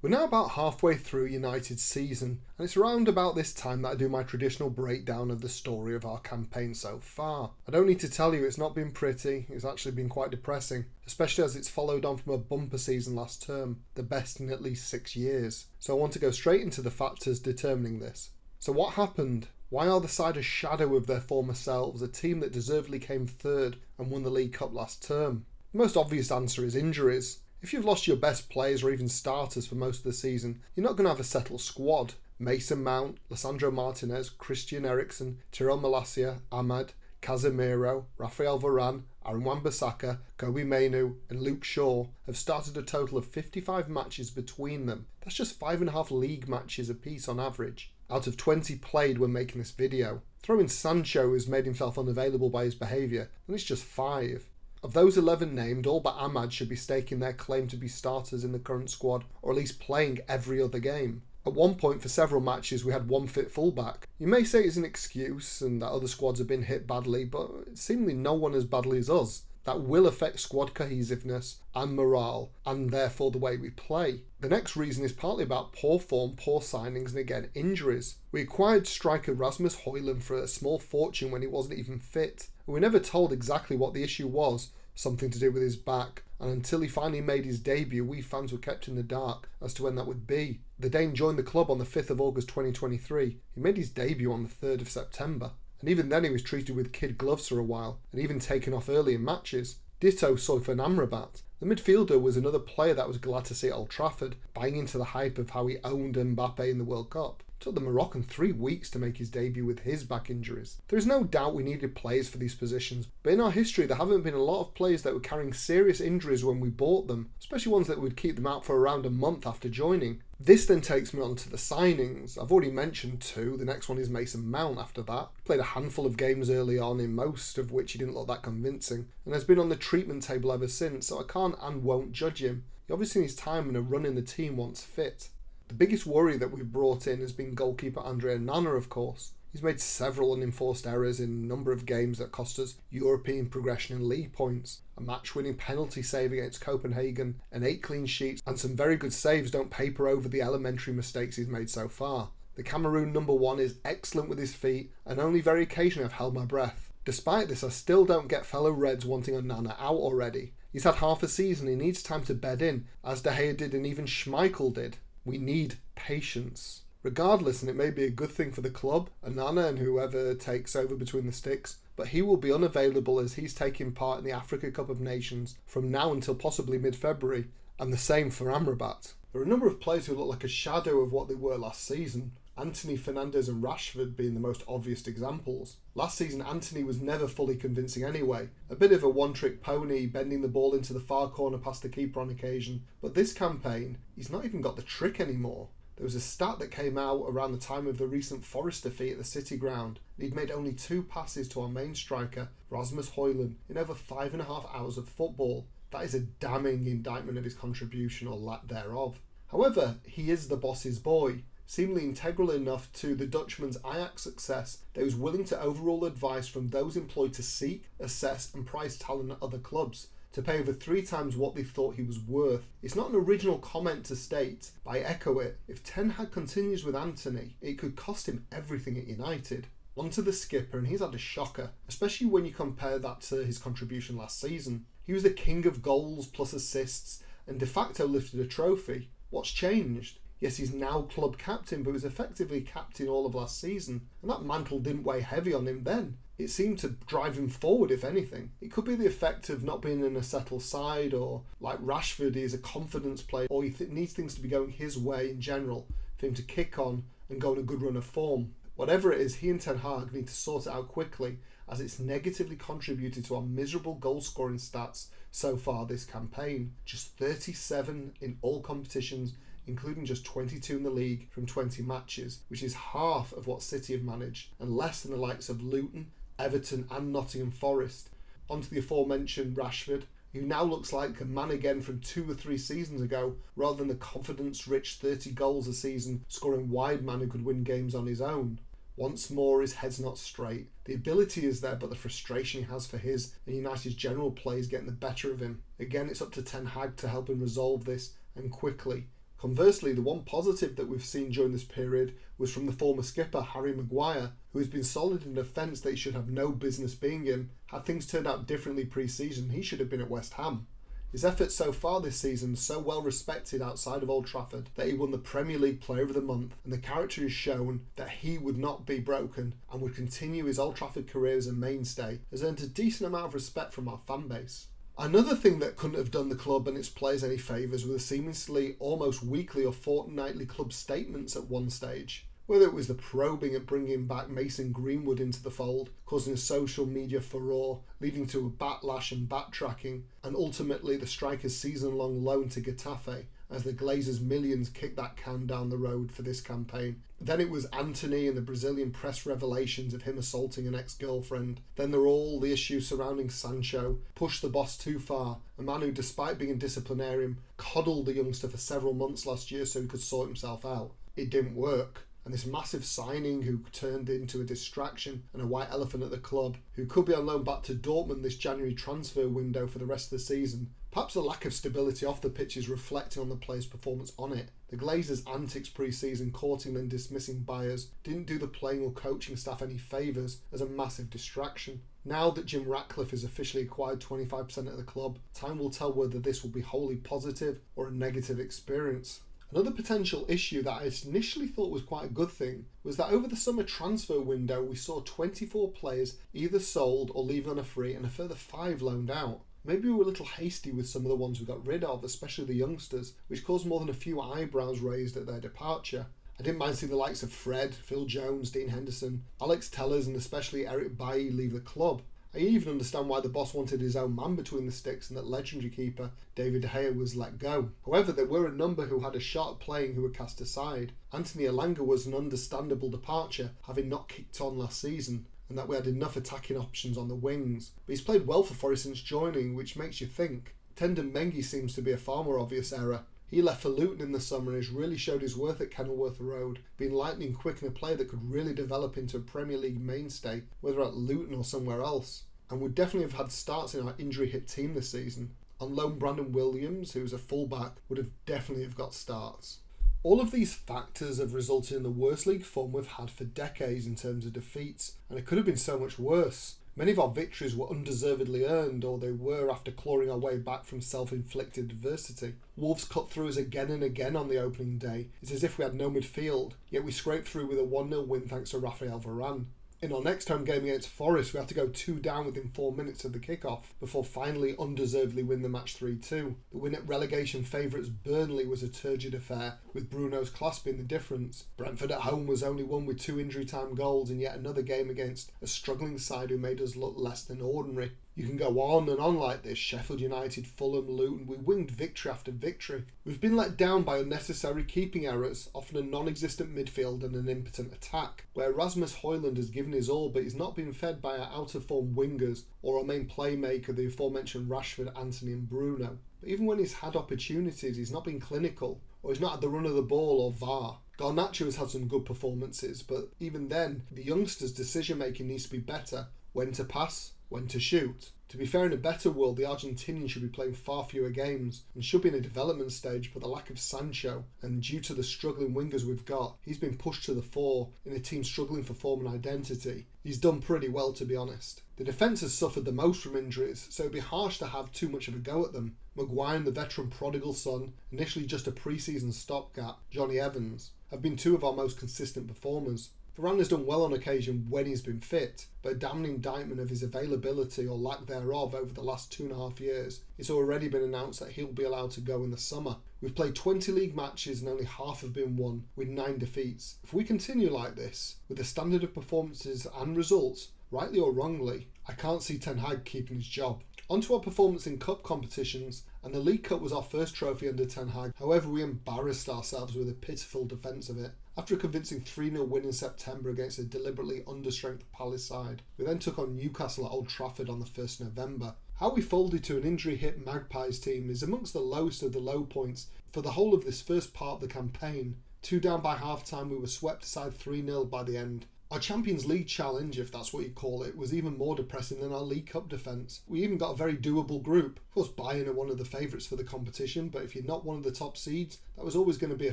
We're now about halfway through United's season, and it's around about this time that I do my traditional breakdown of the story of our campaign so far. I don't need to tell you it's not been pretty, it's actually been quite depressing, especially as it's followed on from a bumper season last term, the best in at least 6 years. So I want to go straight into the factors determining this. So what happened? Why are the side a shadow of their former selves, a team that deservedly came third and won the League Cup last term? The most obvious answer is injuries. If you've lost your best players or even starters for most of the season, you're not going to have a settled squad. Mason Mount, Lisandro Martinez, Christian Eriksen, Tyrell Malacia, Ahmad, Casemiro, Rafael Varane, Aaron Wan-Bissaka, Kobe Mainoo and Luke Shaw have started a total of 55 matches between them. That's just 5.5 league matches apiece on average, out of 20 played when making this video. Throw in Sancho, who's made himself unavailable by his behaviour, and it's just 5. Of those 11 named, all but Ahmad should be staking their claim to be starters in the current squad, or at least playing every other game. At one point for several matches we had one fit fullback. You may say it's an excuse and that other squads have been hit badly, but seemingly no one as badly as us. That will affect squad cohesiveness and morale, and therefore the way we play. The next reason is partly about poor form, poor signings, and again injuries. We acquired striker Rasmus Højlund for a small fortune when he wasn't even fit. We were never told exactly what the issue was, something to do with his back, and until he finally made his debut, we fans were kept in the dark as to when that would be. The Dane joined the club on the 5th of August 2023. He made his debut on the 3rd of September. And even then he was treated with kid gloves for a while, and even taken off early in matches. Ditto Sofian Amrabat. The midfielder was another player that was glad to see at Old Trafford, buying into the hype of how he owned Mbappe in the World Cup. It took the Moroccan 3 weeks to make his debut with his back injuries. There is no doubt we needed players for these positions, but in our history there haven't been a lot of players that were carrying serious injuries when we bought them, especially ones that would keep them out for around a month after joining. This then takes me on to the signings. I've already mentioned 2, the next one is Mason Mount after that. Played a handful of games early on, in most of which he didn't look that convincing, and has been on the treatment table ever since, so I can't and won't judge him. He obviously needs time and a run in the team once fit. The biggest worry that we've brought in has been goalkeeper Andre Onana, of course. He's made several unenforced errors in a number of games that cost us European progression and league points. A match-winning penalty save against Copenhagen, and 8 clean sheets, and some very good saves don't paper over the elementary mistakes he's made so far. The Cameroon number 1 is excellent with his feet, and only very occasionally I've held my breath. Despite this, I still don't get fellow Reds wanting Onana out already. He's had half a season, he needs time to bed in, as De Gea did and even Schmeichel did. We need patience. Regardless, and it may be a good thing for the club, Onana and whoever takes over between the sticks, but he will be unavailable as he's taking part in the Africa Cup of Nations from now until possibly mid-February, and the same for Amrabat. There are a number of players who look like a shadow of what they were last season, Anthony, Fernandes and Rashford being the most obvious examples. Last season Anthony was never fully convincing anyway, a bit of a one-trick pony, bending the ball into the far corner past the keeper on occasion, but this campaign he's not even got the trick anymore. There was a stat that came out around the time of the recent Forest defeat at the City ground, and he'd made only 2 passes to our main striker, Rasmus Højlund, in over 5.5 hours of football. That is a damning indictment of his contribution or lack thereof. However, he is the boss's boy, seemingly integral enough to the Dutchman's Ajax success that he was willing to overrule advice from those employed to seek, assess and prize talent at other clubs, to pay over 3 times what they thought he was worth. It's not an original comment to state, but I echo it. If Ten Hag continues with Anthony, it could cost him everything at United. On to the skipper, and he's had a shocker, especially when you compare that to his contribution last season. He was the king of goals plus assists, and de facto lifted a trophy. What's changed? Yes, he's now club captain, but was effectively captain all of last season, and that mantle didn't weigh heavy on him then. It seemed to drive him forward, if anything. It could be the effect of not being in a settled side, or like Rashford, he is a confidence player, or he needs things to be going his way in general for him to kick on and go on a good run of form. Whatever it is, he and Ten Hag need to sort it out quickly, as it's negatively contributed to our miserable goal-scoring stats so far this campaign. Just 37 in all competitions, including just 22 in the league from 20 matches, which is half of what City have managed, and less than the likes of Luton, Everton and Nottingham Forest. Onto the aforementioned Rashford, who now looks like a man again from 2 or 3 seasons ago, rather than the confidence-rich 30 goals a season scoring wide man who could win games on his own. Once more, his head's not straight. The ability is there, but the frustration he has for his and United's general play is getting the better of him. Again, it's up to Ten Hag to help him resolve this, and quickly. Conversely, the one positive that we've seen during this period was from the former skipper Harry Maguire, who has been solid in a defence that he should have no business being in. Had things turned out differently pre-season, he should have been at West Ham. His efforts so far this season are so well respected outside of Old Trafford that he won the Premier League Player of the Month, and the character has shown that he would not be broken and would continue his Old Trafford career as a mainstay, has earned a decent amount of respect from our fan base. Another thing that couldn't have done the club and its players any favours were the seemingly almost weekly or fortnightly club statements at one stage. Whether it was the probing at bringing back Mason Greenwood into the fold, causing a social media furore, leading to a backlash and backtracking, and ultimately the striker's season-long loan to Getafe, as the Glazers' millions kicked that can down the road for this campaign. Then it was Anthony and the Brazilian press revelations of him assaulting an ex-girlfriend. Then there were all the issues surrounding Sancho, pushed the boss too far, a man who, despite being a disciplinarian, coddled the youngster for several months last year so he could sort himself out. It didn't work. And this massive signing who turned into a distraction and a white elephant at the club, who could be on loan back to Dortmund this January transfer window for the rest of the season. Perhaps the lack of stability off the pitch is reflecting on the player's performance on it. The Glazers' antics pre-season, courting and dismissing buyers, didn't do the playing or coaching staff any favours as a massive distraction. Now that Jim Ratcliffe has officially acquired 25% of the club, time will tell whether this will be wholly positive or a negative experience. Another potential issue that I initially thought was quite a good thing was that over the summer transfer window we saw 24 players either sold or leaving on a free and a further 5 loaned out. Maybe we were a little hasty with some of the ones we got rid of, especially the youngsters, which caused more than a few eyebrows raised at their departure. I didn't mind seeing the likes of Fred, Phil Jones, Dean Henderson, Alex Tellers and especially Eric Bailly leave the club. I even understand why the boss wanted his own man between the sticks and that legendary keeper David De Gea was let go. However, there were a number who had a shot at playing who were cast aside. Anthony Elanga was an understandable departure, having not kicked on last season, and that we had enough attacking options on the wings. But he's played well for Forest since joining, which makes you think. Tendon Mengi seems to be a far more obvious error. He left for Luton in the summer and has really showed his worth at Kenilworth Road, being lightning quick and a player that could really develop into a Premier League mainstay, whether at Luton or somewhere else, and would definitely have had starts in our injury-hit team this season. On loan, Brandon Williams, who's a fullback, would have definitely got starts. All of these factors have resulted in the worst league form we've had for decades in terms of defeats, and it could have been so much worse. Many of our victories were undeservedly earned, or they were after clawing our way back from self-inflicted adversity. Wolves cut through us again and again on the opening day. It's as if we had no midfield, yet we scraped through with a 1-0 win thanks to Rafael Varane. In our next home game against Forest, we had to go 2 down within 4 minutes of the kick-off before finally undeservedly win the match 3-2. The win at relegation favourites Burnley was a turgid affair, with Bruno's class being the difference. Brentford at home was only won with 2 injury time goals in yet another game against a struggling side who made us look less than ordinary. You can go on and on like this. Sheffield United, Fulham, Luton, we winged victory after victory. We've been let down by unnecessary keeping errors, often a non-existent midfield and an impotent attack, where Rasmus Højlund has given his all but he's not been fed by our out-of-form wingers or our main playmaker, the aforementioned Rashford, Anthony and Bruno. But even when he's had opportunities, he's not been clinical, or he's not had the run of the ball or VAR. Garnacho has had some good performances, but even then, the youngsters' decision-making needs to be better. When to pass, when to shoot. To be fair, in a better world, the Argentinian should be playing far fewer games and should be in a development stage, but the lack of Sancho, and due to the struggling wingers we've got, he's been pushed to the fore in a team struggling for form and identity. He's done pretty well, to be honest. The defence has suffered the most from injuries, so it'd be harsh to have too much of a go at them. Maguire and the veteran prodigal son, initially just a pre-season stopgap, Johnny Evans, have been 2 of our most consistent performers. Varane has done well on occasion when he's been fit, but a damning indictment of his availability or lack thereof over the last 2.5 years. It's already been announced that he'll be allowed to go in the summer. We've played 20 league matches and only half have been won, with 9 defeats. If we continue like this, with the standard of performances and results, rightly or wrongly, I can't see Ten Hag keeping his job. On to our performance in cup competitions, and the League Cup was our first trophy under Ten Hag. However, we embarrassed ourselves with a pitiful defence of it. After a convincing 3-0 win in September against a deliberately understrength Palace side, we then took on Newcastle at Old Trafford on the 1st November. How we folded to an injury-hit Magpies team is amongst the lowest of the low points for the whole of this first part of the campaign. 2 down by half-time, we were swept aside 3-0 by the end. Our Champions League challenge, if that's what you call it, was even more depressing than our League Cup defence. We even got a very doable group. Of course, Bayern are one of the favourites for the competition, but if you're not one of the top seeds, that was always going to be a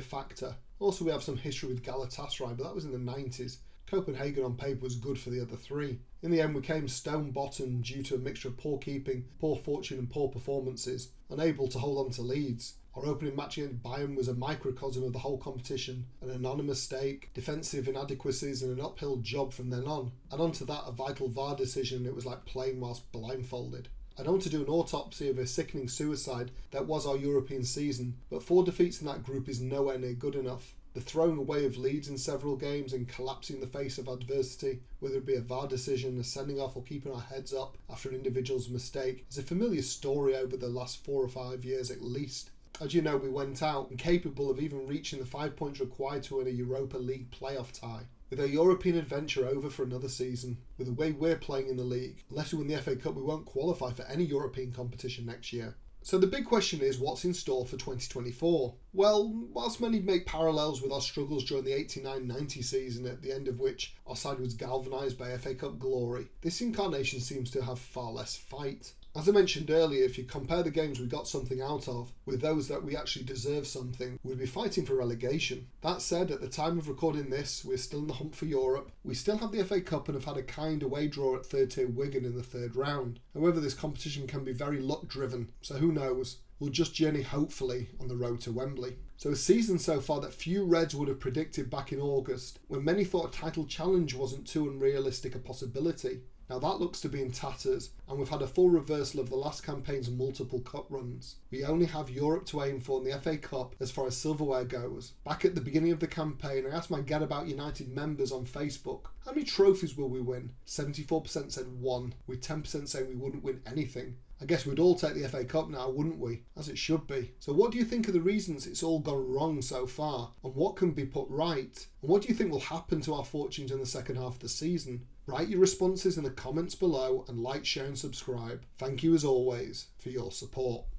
factor. Also, we have some history with Galatasaray, but that was in the 90s. Copenhagen on paper was good for the other three. In the end, we came stone bottom due to a mixture of poor keeping, poor fortune and poor performances, unable to hold on to leads. Our opening match against Bayern was a microcosm of the whole competition, an anonymous stake, defensive inadequacies and an uphill job from then on. Add on to that a vital VAR decision, it was like playing whilst blindfolded. I don't want to do an autopsy of a sickening suicide that was our European season, but 4 defeats in that group is nowhere near good enough. The throwing away of leads in several games and collapsing in the face of adversity, whether it be a VAR decision, a sending off or keeping our heads up after an individual's mistake, is a familiar story over the last 4 or 5 years at least. As you know, we went out incapable of even reaching the 5 points required to win a Europa League playoff tie. With our European adventure over for another season, with the way we're playing in the league, unless we win the FA Cup we won't qualify for any European competition next year. So the big question is, what's in store for 2024? Well, whilst many make parallels with our struggles during the 89-90 season, at the end of which our side was galvanised by FA Cup glory, this incarnation seems to have far less fight. As I mentioned earlier, if you compare the games we got something out of with those that we actually deserve something, we'd be fighting for relegation. That said, at the time of recording this, we're still in the hunt for Europe. We still have the FA Cup and have had a kind away draw at third tier Wigan in the third round. However, this competition can be very luck driven, so who knows? We'll just journey hopefully on the road to Wembley. So a season so far that few Reds would have predicted back in August, when many thought a title challenge wasn't too unrealistic a possibility. Now that looks to be in tatters, and we've had a full reversal of the last campaign's multiple cup runs. We only have Europe to aim for in the FA Cup as far as silverware goes. Back at the beginning of the campaign, I asked my Get About United members on Facebook, how many trophies will we win? 74% said 1, with 10% saying we wouldn't win anything. I guess we'd all take the FA Cup now, wouldn't we? As it should be. So what do you think are the reasons it's all gone wrong so far? And what can be put right? And what do you think will happen to our fortunes in the second half of the season? Write your responses in the comments below and like, share and subscribe. Thank you as always for your support.